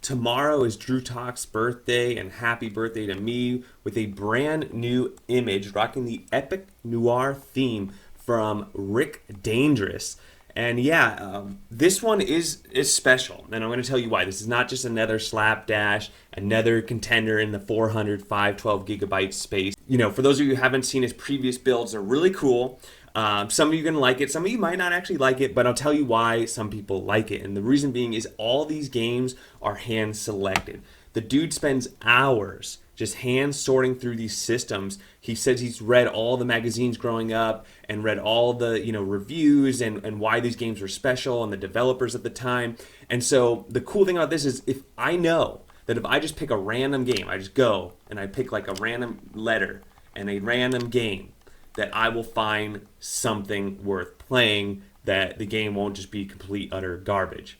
Tomorrow is DrewTalks' birthday, and happy birthday to me with a brand new image rocking the epic noir theme from Rick Dangerous. And yeah, this one is special, and I'm going to tell you why. This is not just another slapdash, another contender in the 400, 512 gigabyte space. You know, for those of you who haven't seen his previous builds, they're really cool. Some of you are going to like it, some of you might not actually like it, but I'll tell you why some people like it. And the reason being is all these games are hand selected. The dude spends hours just hand sorting through these systems. He says he's read all the magazines growing up and read all the reviews and why these games were special and the developers at the time. And so the cool thing about this is if I know that if I just pick a random game, I just go and I pick like a random letter and a random game, that I will find something worth playing, that the game won't just be complete utter garbage.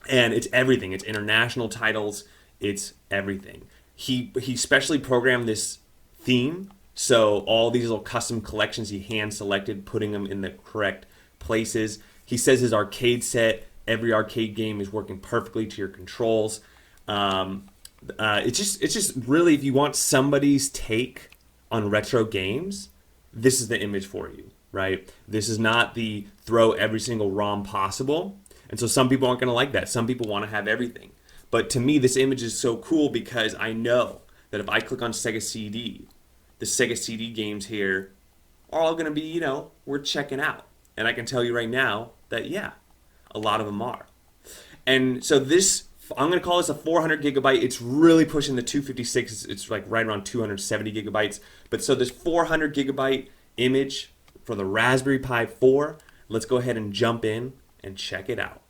And it's everything. It's international titles. It's everything. He specially programmed this theme, so all these little custom collections he hand selected, putting them in the correct places. He says his arcade set, every arcade game is working perfectly to your controls. It's just really, if you want somebody's take on retro games, this is the image for you, right? This is not the throw every single ROM possible. And so some people aren't going to like that. Some people want to have everything. But to me, this image is so cool because I know that if I click on Sega CD, the Sega CD games here are all going to be, worth checking out. And I can tell you right now that, yeah, a lot of them are. And so this, I'm going to call this a 400 gigabyte. It's really pushing the 256. It's like right around 270 gigabytes. But so this 400 gigabyte image for the Raspberry Pi 4, let's go ahead and jump in and check it out.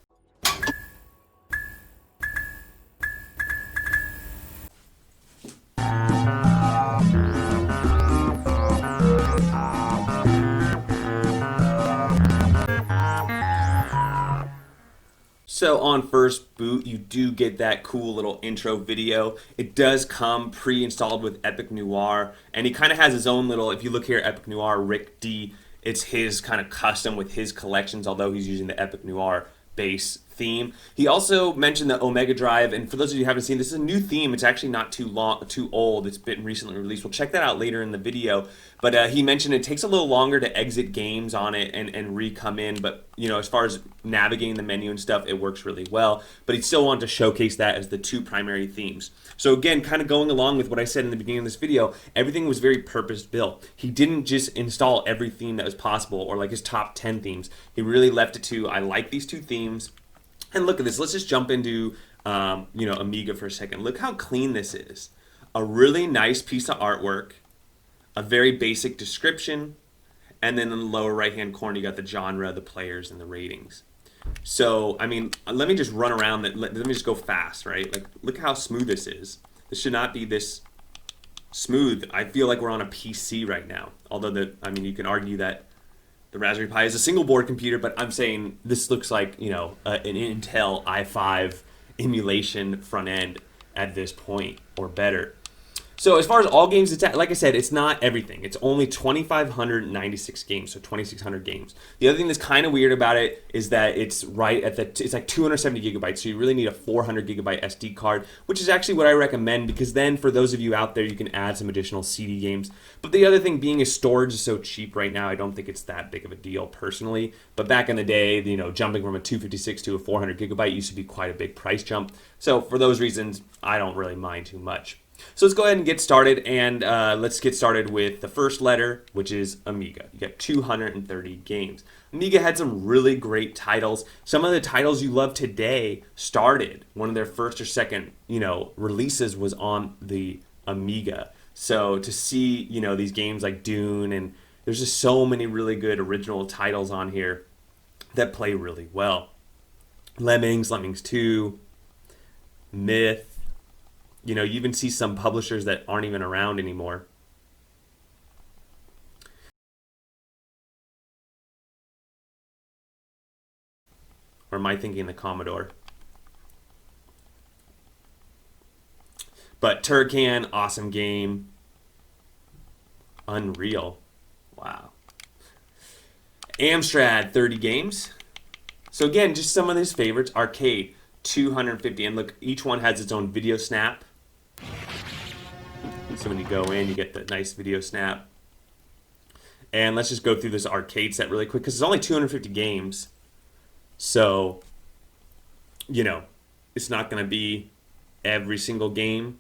So on first boot, you do get that cool little intro video. It does come pre-installed with Epic Noir, and he kind of has his own little, if you look here, Epic Noir, Rick D, it's his kind of custom with his collections, although he's using the Epic Noir base theme. He also mentioned the Omega Drive, and for those of you who haven't seen, this is a new theme. It's actually not too old. It's been recently released. We'll check that out later in the video. But he mentioned it takes a little longer to exit games on it and re-come in. But as far as navigating the menu and stuff, it works really well. But he still wanted to showcase that as the two primary themes. So again, kind of going along with what I said in the beginning of this video, everything was very purpose-built. He didn't just install every theme that was possible or like his top 10 themes. He really left it to, I like these two themes. And look at this. Let's just jump into, Amiga for a second. Look how clean this is. A really nice piece of artwork, a very basic description, and then in the lower right-hand corner, you got the genre, the players, and the ratings. So, I mean, let me just run around. Let me just go fast, right? Like, look how smooth this is. This should not be this smooth. I feel like we're on a PC right now. Although, you can argue that the Raspberry Pi is a single board computer, but I'm saying this looks like, an Intel i5 emulation front end at this point, or better. So as far as all games, it's like I said, it's not everything. It's only 2,596 games, so 2,600 games. The other thing that's kind of weird about it is that it's right at it's like 270 gigabytes, so you really need a 400 gigabyte SD card, which is actually what I recommend, because then for those of you out there, you can add some additional CD games. But the other thing being is storage is so cheap right now, I don't think it's that big of a deal personally. But back in the day, jumping from a 256 to a 400 gigabyte used to be quite a big price jump. So for those reasons, I don't really mind too much. So let's go ahead and get started, and let's get started with the first letter, which is Amiga. You got 230 games. Amiga had some really great titles. Some of the titles you love today started, one of their first or second, releases was on the Amiga. So to see, these games like Dune, and there's just so many really good original titles on here that play really well. Lemmings 2, Myth. You even see some publishers that aren't even around anymore. Or am I thinking the Commodore? But Turrican, awesome game. Unreal. Wow. Amstrad, 30 games. So again, just some of his favorites. Arcade. 250. And look, each one has its own video snap. So when you go in, you get the nice video snap. And let's just go through this arcade set really quick because it's only 250 games. So, you know, it's not going to be every single game.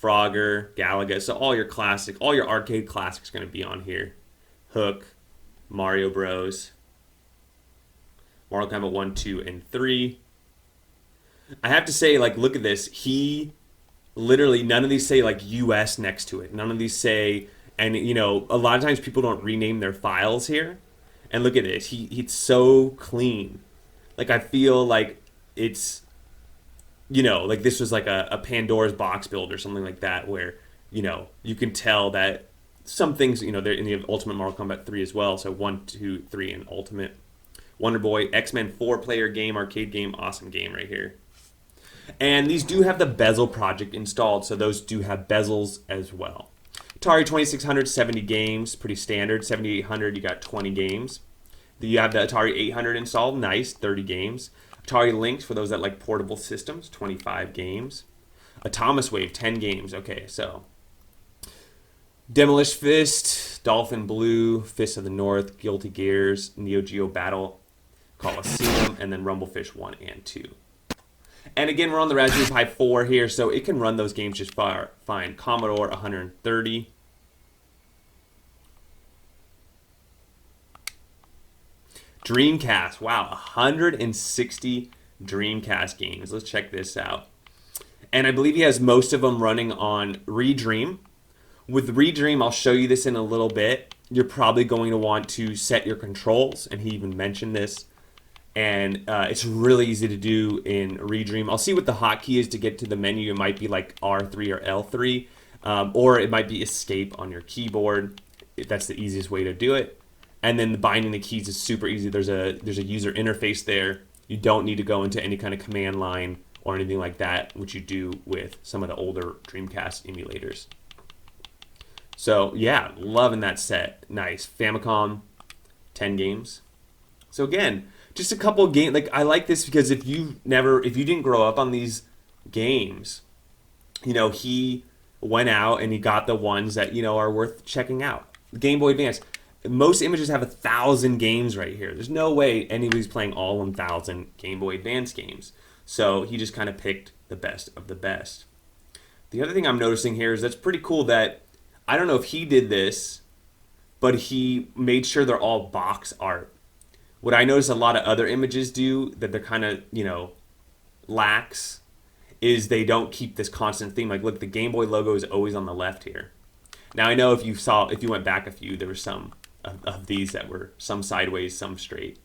Frogger, Galaga, so all your classic, all your arcade classics are going to be on here. Hook, Mario Bros, Mortal Kombat 1, 2, and 3. I have to say, like, look at this. He literally, none of these say, like, US next to it. None of these say, and, you know, a lot of times people don't rename their files here. And look at this. He's so clean. Like, I feel like it's, you know, like this was like a Pandora's box build or something like that where, you know, you can tell that some things, you know, they're in the Ultimate Mortal Kombat 3 as well. So 1, 2, 3, and Ultimate. Wonder Boy, X-Men 4-player game, arcade game, awesome game right here. And these do have the bezel project installed, so those do have bezels as well. Atari 2600, 70 games, pretty standard. 7800, you got 20 games. You have the Atari 800 installed, nice, 30 games. Atari Lynx, for those that like portable systems, 25 games. Atomus Wave, 10 games. Okay, so Demolish Fist, Dolphin Blue, Fist of the North, Guilty Gears, Neo Geo Battle, Coliseum, and then Rumblefish 1 and 2. And again, we're on the Raspberry Pi 4 here, so it can run those games just fine. Commodore 130. Dreamcast, wow, 160 Dreamcast games. Let's check this out. And I believe he has most of them running on Redream. With Redream, I'll show you this in a little bit. You're probably going to want to set your controls, and he even mentioned this. And it's really easy to do in Redream. I'll see what the hotkey is to get to the menu. It might be like R3 or L3, or it might be Escape on your keyboard. That's the easiest way to do it. And then the binding the keys is super easy. There's a user interface there. You don't need to go into any kind of command line or anything like that, which you do with some of the older Dreamcast emulators. So yeah, loving that set. Nice. Famicom, 10 games. So again, just a couple of games. Like, I like this because if you didn't grow up on these games, you know, he went out and he got the ones that, you know, are worth checking out. Game Boy Advance. Most images have 1,000 games right here. There's no way anybody's playing all 1,000 Game Boy Advance games. So he just kind of picked the best of the best. The other thing I'm noticing here is that's pretty cool that, I don't know if he did this, but he made sure they're all box art. What I notice a lot of other images do that they're kind of, you know, lax is they don't keep this constant theme. Like, look, the Game Boy logo is always on the left here. Now, I know if you went back a few, there were some of these that were some sideways, some straight.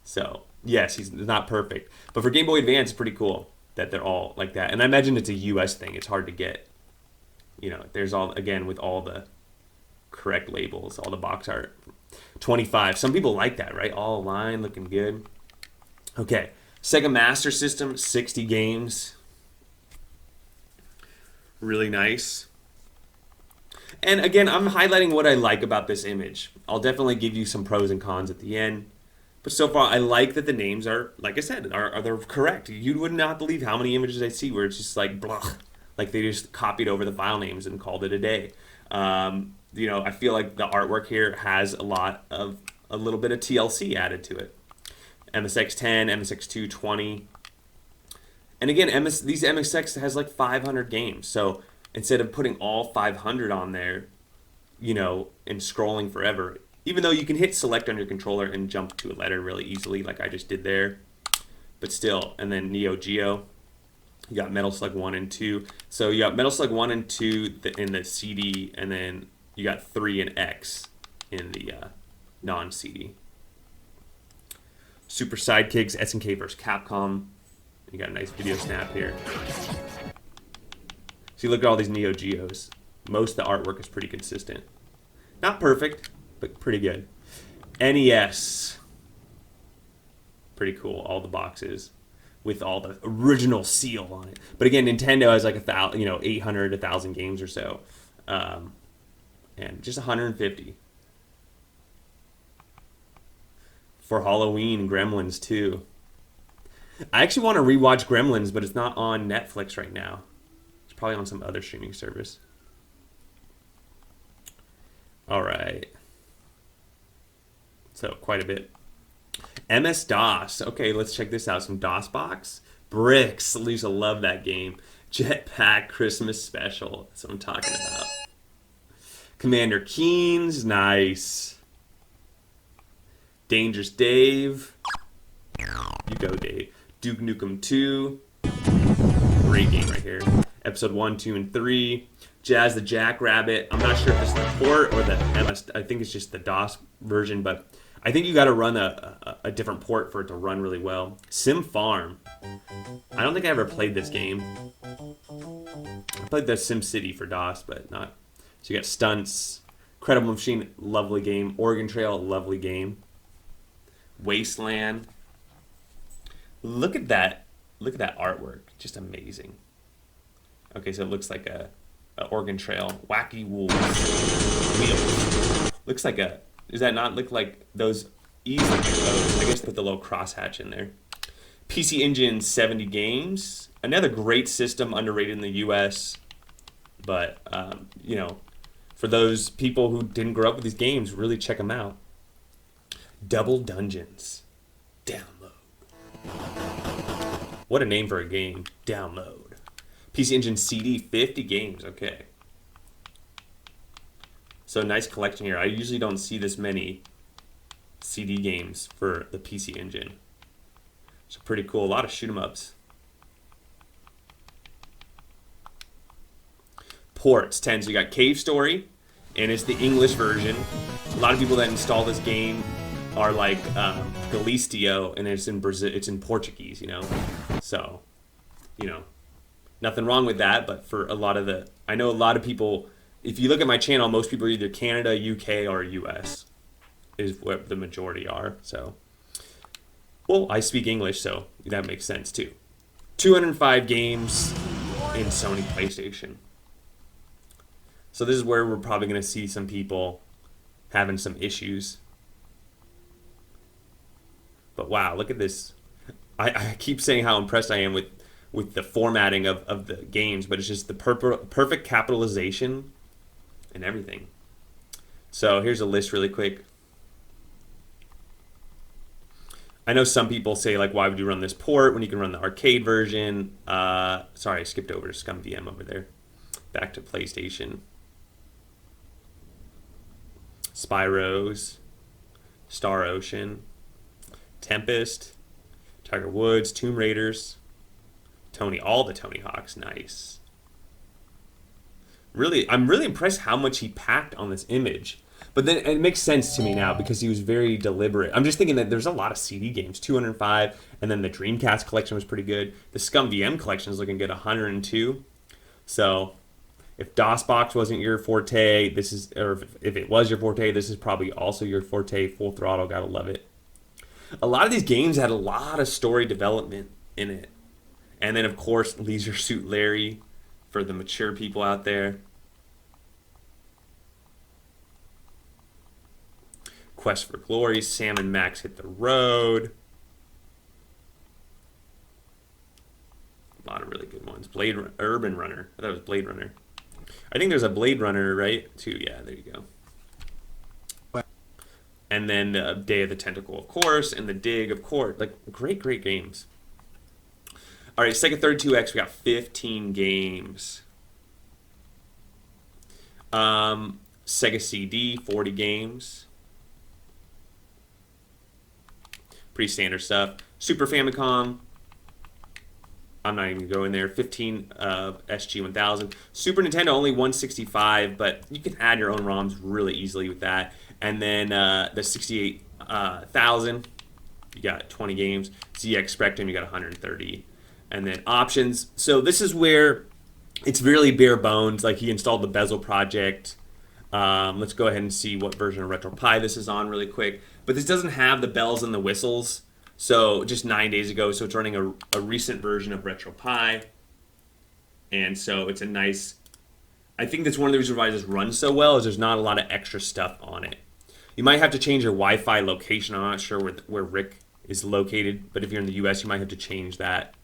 So, yes, he's not perfect. But for Game Boy Advance, it's pretty cool that they're all like that. And I imagine it's a US thing. It's hard to get. You know, there's all, again, with all the correct labels, all the box art. 25. Some people like that, right? All aligned, looking good. Okay. Sega Master System, 60 games. Really nice. And again, I'm highlighting what I like about this image. I'll definitely give you some pros and cons at the end. But so far, I like that the names are, like I said, they're correct. You would not believe how many images I see where it's just like, blah. Like they just copied over the file names and called it a day. You know, I feel like the artwork here has a little bit of TLC added to it. MSX10, MSX2, 20. And again, these MSX has like 500 games. So instead of putting all 500 on there, you know, and scrolling forever, even though you can hit select on your controller and jump to a letter really easily like I just did there, but still. And then Neo Geo. You got Metal Slug 1 and 2. So you got Metal Slug 1 and 2 in the CD, and then you got 3 and X in the non-CD. Super Sidekicks, SNK vs. Capcom. You got a nice video snap here. See, look at all these Neo Geos. Most of the artwork is pretty consistent. Not perfect, but pretty good. NES. Pretty cool, all the boxes with all the original seal on it. But again, Nintendo has like 800, 1,000 games or so. And just 150. For Halloween, Gremlins too. I actually want to rewatch Gremlins, but it's not on Netflix right now. It's probably on some other streaming service. All right. So quite a bit. MS-DOS. Okay, let's check this out. Some DOSBox. Bricks. Lisa love that game. Jetpack Christmas Special. That's what I'm talking about. Commander Keen's. Nice. Dangerous Dave. You go, Dave. Duke Nukem 2. Great game right here. Episode 1, 2, and 3. Jazz the Jackrabbit. I'm not sure if it's the port or the MS. I think it's just the DOS version, but I think you got to run a different port for it to run really well. Sim Farm. I don't think I ever played this game. I played the Sim City for DOS, but not. So you got Stunts. Credible Machine, lovely game. Oregon Trail, lovely game. Wasteland. Look at that. Look at that artwork. Just amazing. Okay, so it looks like a Oregon Trail. Wacky Wolves. Wheels. Looks like a... Does that not look like those easily? Oh, I guess put the little crosshatch in there. PC Engine 70 games. Another great system, underrated in the US. But, you know, for those people who didn't grow up with these games, really check them out. Double Dungeons. Download. What a name for a game. Download. PC Engine CD, 50 games. Okay. So nice collection here. I usually don't see this many CD games for the PC Engine. So pretty cool. A lot of shoot 'em ups. Ports 10. So you got Cave Story, and it's the English version. A lot of people that install this game are like Galistio, and it's in Brazil. It's in Portuguese, you know. So, you know, nothing wrong with that. But for a lot of I know a lot of people. If you look at my channel, most people are either Canada, UK, or US is what the majority are. So, well, I speak English, so that makes sense too. 205 games in Sony PlayStation. So this is where we're probably going to see some people having some issues. But wow, look at this. I keep saying how impressed I am with the formatting of the games, but it's just the perfect capitalization and everything. So here's a list really quick. I know some people say, like, why would you run this port when you can run the arcade version? Sorry, I skipped over to ScumVM over there. Back to PlayStation. Spyros. Star Ocean. Tempest. Tiger Woods. Tomb Raiders. All the Tony Hawks. Nice. Really, I'm really impressed how much he packed on this image. But then it makes sense to me now because he was very deliberate. I'm just thinking that there's a lot of CD games, 205, and then the Dreamcast collection was pretty good. The ScumVM collection is looking good, 102. So if DOSBox wasn't your forte, or if it was your forte, this is probably also your forte. Full Throttle, gotta love it. A lot of these games had a lot of story development in it. And then, of course, Leisure Suit Larry for the mature people out there. Quest for Glory, Sam and Max Hit the Road. A lot of really good ones. Urban Runner. I thought it was Blade Runner. I think there's a Blade Runner, right? Too. Yeah, there you go. And then Day of the Tentacle, of course, and The Dig, of course. Like, great games. All right, Sega 32X, we got 15 games. Sega CD, 40 games. Pretty standard stuff. Super Famicom, I'm not even going to go in there. 15 SG-1000. Super Nintendo, only 165, but you can add your own ROMs really easily with that. And then the 68,000, you got 20 games. ZX Spectrum, you got 130. And then options. So this is where it's really bare bones. Like he installed the Bezel project. Let's go ahead and see what version of Retropie this is on really quick. But this doesn't have the bells and the whistles. So just 9 days ago. So it's running a recent version of Retropie. And so it's a nice... I think that's one of the reasons why this runs so well is there's not a lot of extra stuff on it. You might have to change your Wi-Fi location. I'm not sure where Rick is located. But if you're in the US, you might have to change that.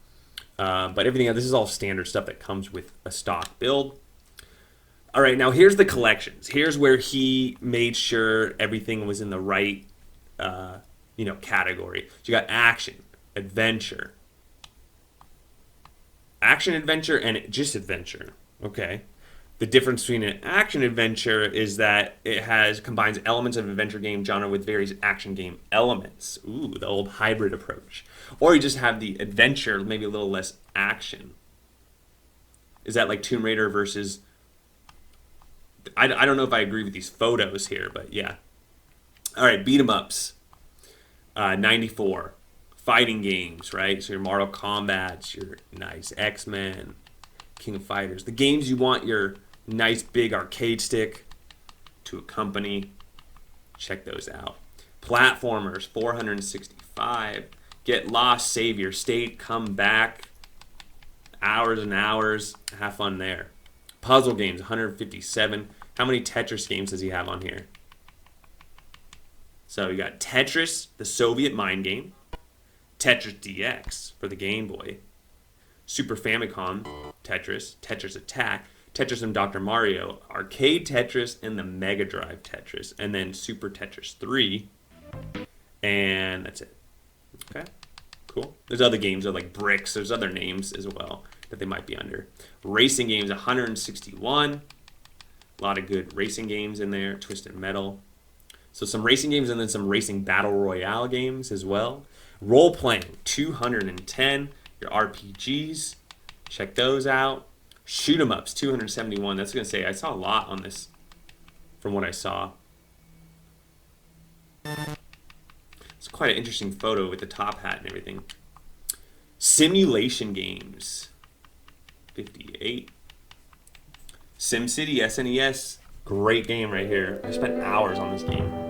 But everything else, this is all standard stuff that comes with a stock build. All right, now here's the collections. Here's where he made sure everything was in the right, category. So you got action, adventure, and just adventure. Okay. The difference between an action adventure is that it combines elements of adventure game genre with various action game elements. Ooh, the old hybrid approach. Or you just have the adventure, maybe a little less action. Is that like Tomb Raider versus... I don't know if I agree with these photos here, but yeah. All right, beat 'em ups. 94. Fighting games, right? So your Mortal Kombat's, your nice X-Men, King of Fighters. The games you want your nice big arcade stick to accompany. Check those out. Platformers, 465. Get lost, save your state, come back. Hours and hours. Have fun there. Puzzle games, 157. How many Tetris games does he have on here? So you got Tetris, the Soviet mind game. Tetris DX for the Game Boy. Super Famicom Tetris, Tetris Attack, Tetris and Dr. Mario, Arcade Tetris, and the Mega Drive Tetris. And then Super Tetris 3. And that's it. Okay, cool. There's other games that are like Bricks. There's other names as well that they might be under. Racing games, 161. A lot of good racing games in there. Twisted Metal. So some racing games and then some racing battle royale games as well. Role playing, 210. Your RPGs, check those out. Shoot 'em ups, 271. That's going to say I saw a lot on this from what I saw. It's quite an interesting photo with the top hat and everything. Simulation games, 58. SimCity SNES, great game right here. I spent hours on this game.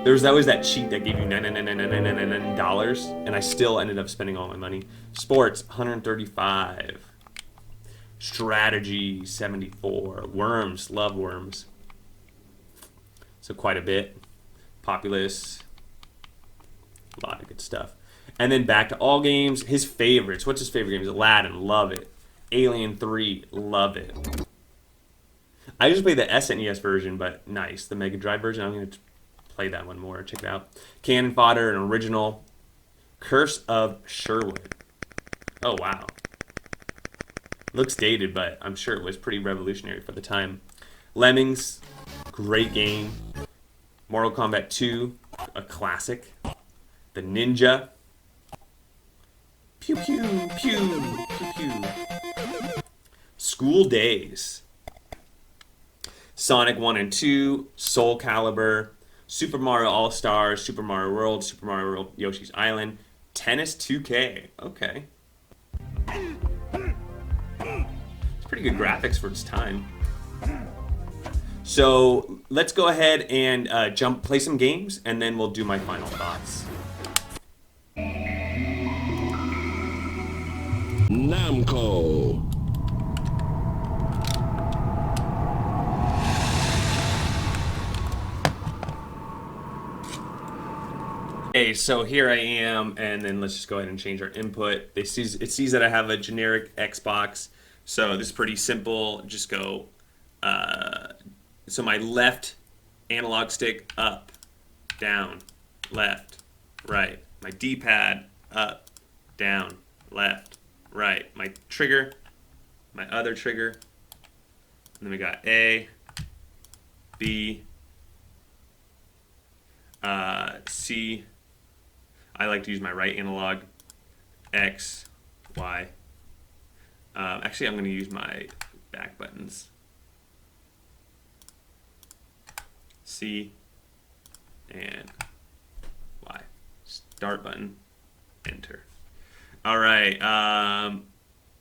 There was always that cheat that gave you $9, and I still ended up spending all my money. Sports, 135. Strategy, 74. Worms, love Worms. So quite a bit. Populous, a lot of good stuff. And then back to all games. His favorites. What's his favorite games? Aladdin, love it. Alien 3, love it. I just played the SNES version, but nice. The Mega Drive version, I'm going to play that one more. Check it out. Cannon Fodder, an original. Curse of Sherwood. Oh, wow. Looks dated, but I'm sure it was pretty revolutionary for the time. Lemmings, great game. Mortal Kombat 2, a classic. The Ninja. Pew, pew, pew, pew, pew. School Days. Sonic 1 and 2, Soul Calibur, Super Mario All-Stars, Super Mario World, Super Mario World Yoshi's Island, Tennis 2K. Okay. It's pretty good graphics for its time. So let's go ahead and play some games, and then we'll do my final thoughts. Namco. Okay, so here I am, and then let's just go ahead and change our input. It sees that I have a generic Xbox, so this is pretty simple. Just go, so my left analog stick, up, down, left, right. My D-pad, up, down, left, right. My trigger, my other trigger, and then we got A, B, C. I like to use my right analog, X, Y. Actually, I'm going to use my back buttons. C and Y. Start button, enter. All right.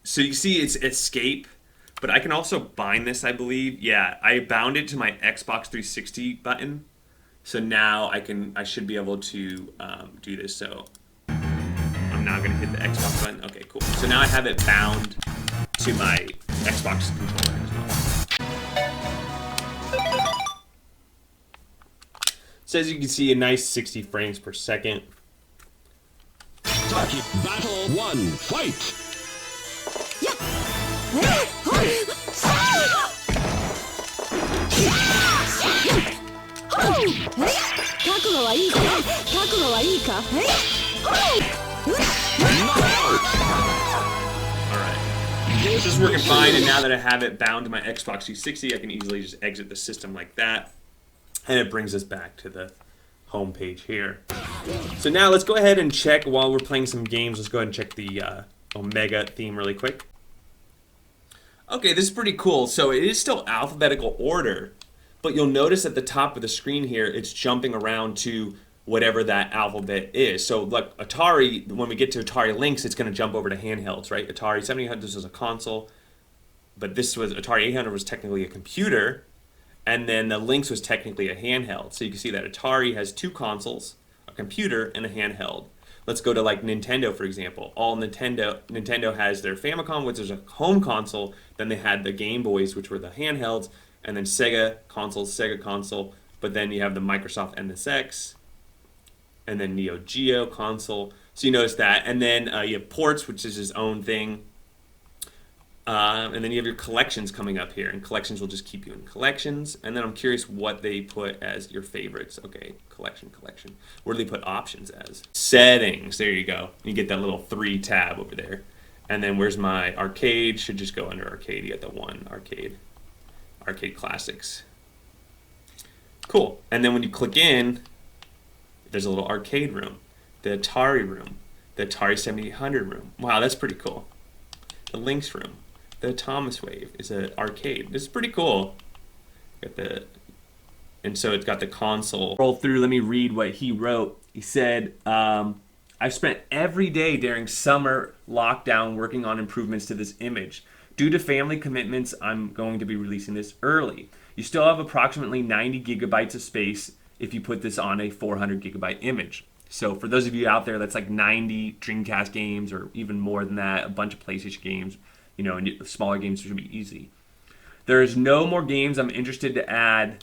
So you see it's escape, but I can also bind this, I believe. Yeah, I bound it to my Xbox 360 button. So now I should be able to do this. So I'm now going to hit the Xbox button. Okay, cool. So now I have it bound to my Xbox controller as well. So as you can see, a nice 60 frames per second. Battle 1, fight! Alright. This is working fine, and now that I have it bound to my Xbox 360, I can easily just exit the system like that. And it brings us back to the home page here. So now let's go ahead and check, while we're playing some games, let's go ahead and check the Omega theme really quick. Okay, this is pretty cool. So it is still alphabetical order, but you'll notice at the top of the screen here, it's jumping around to whatever that alphabet is. So like Atari, when we get to Atari Lynx, it's going to jump over to handhelds, right? Atari 7800, this was a console, but this was, Atari 800 was technically a computer, and then the Lynx was technically a handheld. So you can see that Atari has two consoles, a computer, and a handheld. Let's go to like Nintendo, for example. Nintendo has their Famicom, which is a home console. Then they had the Game Boys, which were the handhelds, and then Sega console. But then you have the Microsoft NSX, and then Neo Geo console. So you notice that, and then you have ports, which is his own thing. And then you have your collections coming up here, and collections will just keep you in collections. And then I'm curious what they put as your favorites. Okay, collection. Where do they put options as? Settings, there you go. You get that little 3 tab over there. And then where's my arcade? Should just go under arcade. You get the one arcade classics. Cool. And then when you click in, there's a little arcade room, the Atari room, the Atari 7800 room. Wow, that's pretty cool. The Lynx room. The Thomas Wave is an arcade. This is pretty cool. And so it's got the console. Roll through, let me read what he wrote. He said, I've spent every day during summer lockdown working on improvements to this image. Due to family commitments, I'm going to be releasing this early. You still have approximately 90 gigabytes of space if you put this on a 400 gigabyte image. So for those of you out there, that's like 90 Dreamcast games or even more than that, a bunch of PlayStation games, you know, and smaller games should be easy. There is no more games I'm interested to add,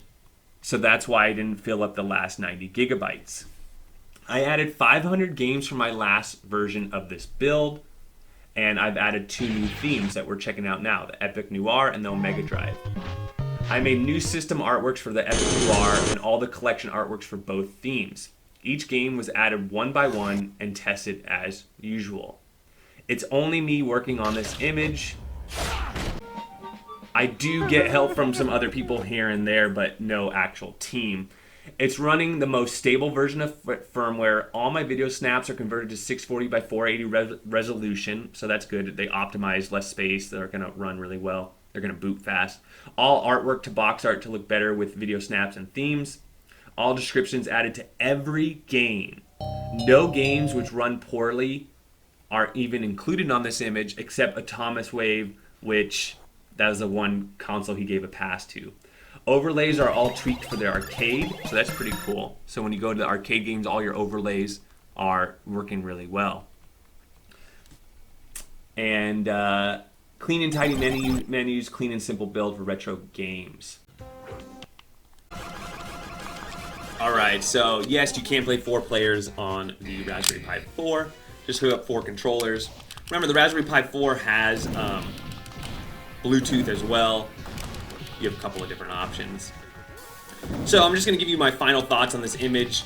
so that's why I didn't fill up the last 90 gigabytes. I added 500 games for my last version of this build, and I've added 2 new themes that we're checking out now, the Epic Noir and the Omega Drive. I made new system artworks for the Epic Noir and all the collection artworks for both themes. Each game was added one by one and tested as usual. It's only me working on this image. I do get help from some other people here and there, but no actual team. It's running the most stable version of firmware. All my video snaps are converted to 640 by 480 resolution, so that's good. They optimize less space. They're going to run really well. They're going to boot fast. All artwork to box art to look better with video snaps and themes. All descriptions added to every game. No games which run poorly are even included on this image except a Thomas Wave, which that was the one console he gave a pass to. Overlays are all tweaked for the arcade, so that's pretty cool. So when you go to the arcade games, all your overlays are working really well. And clean and tidy menus, clean and simple build for retro games. Alright, so yes, you can play 4 players on the Raspberry Pi 4. Just hook up 4 controllers. Remember, the Raspberry Pi 4 has Bluetooth as well. You have a couple of different options. So I'm just going to give you my final thoughts on this image.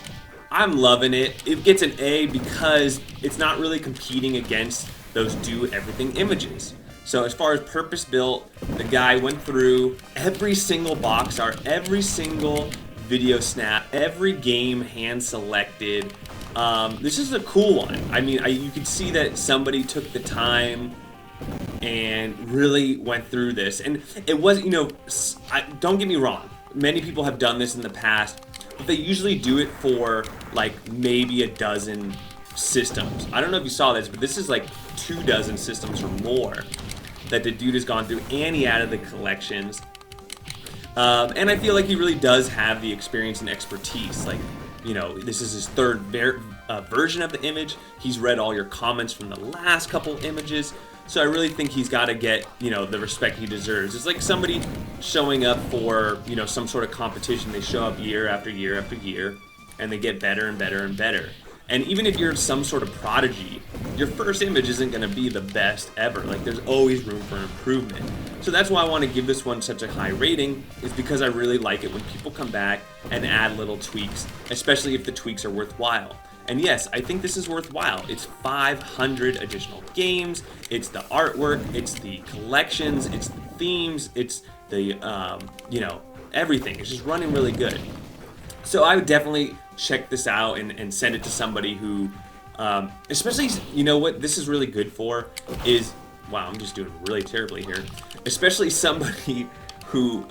I'm loving it. It gets an A because it's not really competing against those do everything images. So as far as purpose built, the guy went through every single box art, every single video snap, every game hand selected. This is a cool one. I mean, you can see that somebody took the time and really went through this. And it was, you know, don't get me wrong, many people have done this in the past, but they usually do it for like maybe a dozen systems. I don't know if you saw this, but this is like 24 systems or more that the dude has gone through, and he added the collections. And I feel like he really does have the experience and expertise. Like, you know, this is his third version of the image. He's read all your comments from the last couple images. So I really think he's got to get, you know, the respect he deserves. It's like somebody showing up for, you know, some sort of competition. They show up year after year after year, and they get better and better and better. And even if you're some sort of prodigy, your first image isn't going to be the best ever. Like, there's always room for improvement. So that's why I want to give this one such a high rating, is because I really like it when people come back and add little tweaks, especially if the tweaks are worthwhile. And yes, I think this is worthwhile. It's 500 additional games, it's the artwork, it's the collections, it's the themes, it's the, everything. It's just running really good. So I would definitely check this out and send it to somebody who, especially, you know what this is really good for is, wow, I'm just doing really terribly here. Especially somebody who,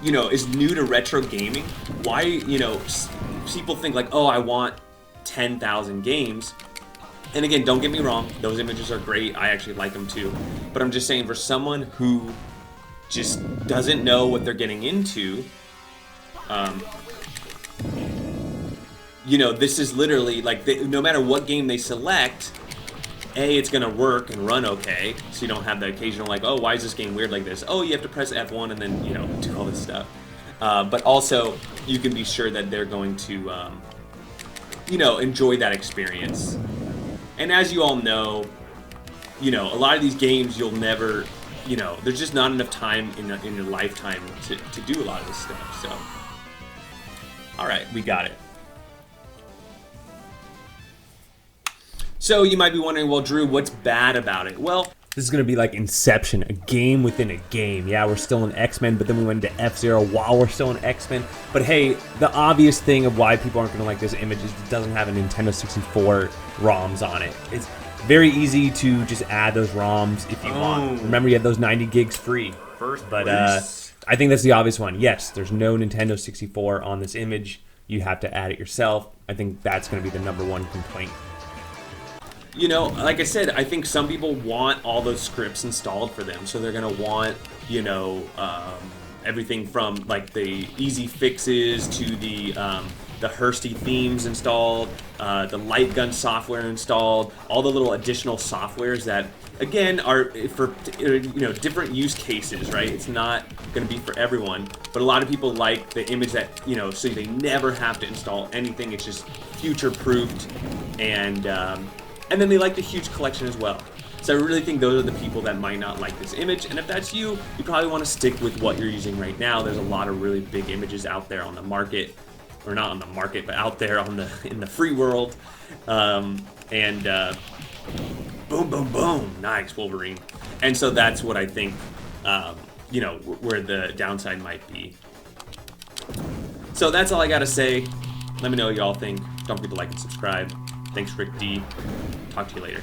is new to retro gaming. Why, people think like, oh, I want 10,000 games. And again, don't get me wrong, those images are great. I actually like them too. But I'm just saying, for someone who just doesn't know what they're getting into, this is literally like, no matter what game they select, it's gonna work and run okay, so you don't have the occasional like, oh, why is this game weird like this? Oh, you have to press F1 and then, do all this stuff. But also, you can be sure that they're going to, enjoy that experience. And as you all know, a lot of these games you'll never, there's just not enough time in your lifetime to do a lot of this stuff, so. Alright, we got it. So you might be wondering, well, Drew, what's bad about it? Well, this is going to be like Inception, a game within a game. Yeah, we're still in X-Men, but then we went into F-Zero while we're still in X-Men. But hey, the obvious thing of why people aren't going to like this image is it doesn't have a Nintendo 64 ROMs on it. It's very easy to just add those ROMs if you want. Remember, you have those 90 gigs free. But I think that's the obvious one. Yes, there's no Nintendo 64 on this image. You have to add it yourself. I think that's going to be the #1 complaint. Like I said, I think some people want all those scripts installed for them, so they're gonna want, everything from like the easy fixes to the Hursty themes installed, the light gun software installed, all the little additional softwares that, again, are for different use cases, right? It's not gonna be for everyone, but a lot of people like the image that, so they never have to install anything. It's just future-proofed, and then they like the huge collection as well. So I really think those are the people that might not like this image. And if that's you, you probably want to stick with what you're using right now. There's a lot of really big images out there on the market, or not on the market, but out there in the free world. Boom, boom, boom, nice Wolverine. And so that's what I think, where the downside might be. So that's all I gotta say. Let me know what y'all think. Don't forget to like and subscribe. Thanks, Rick D. Talk to you later.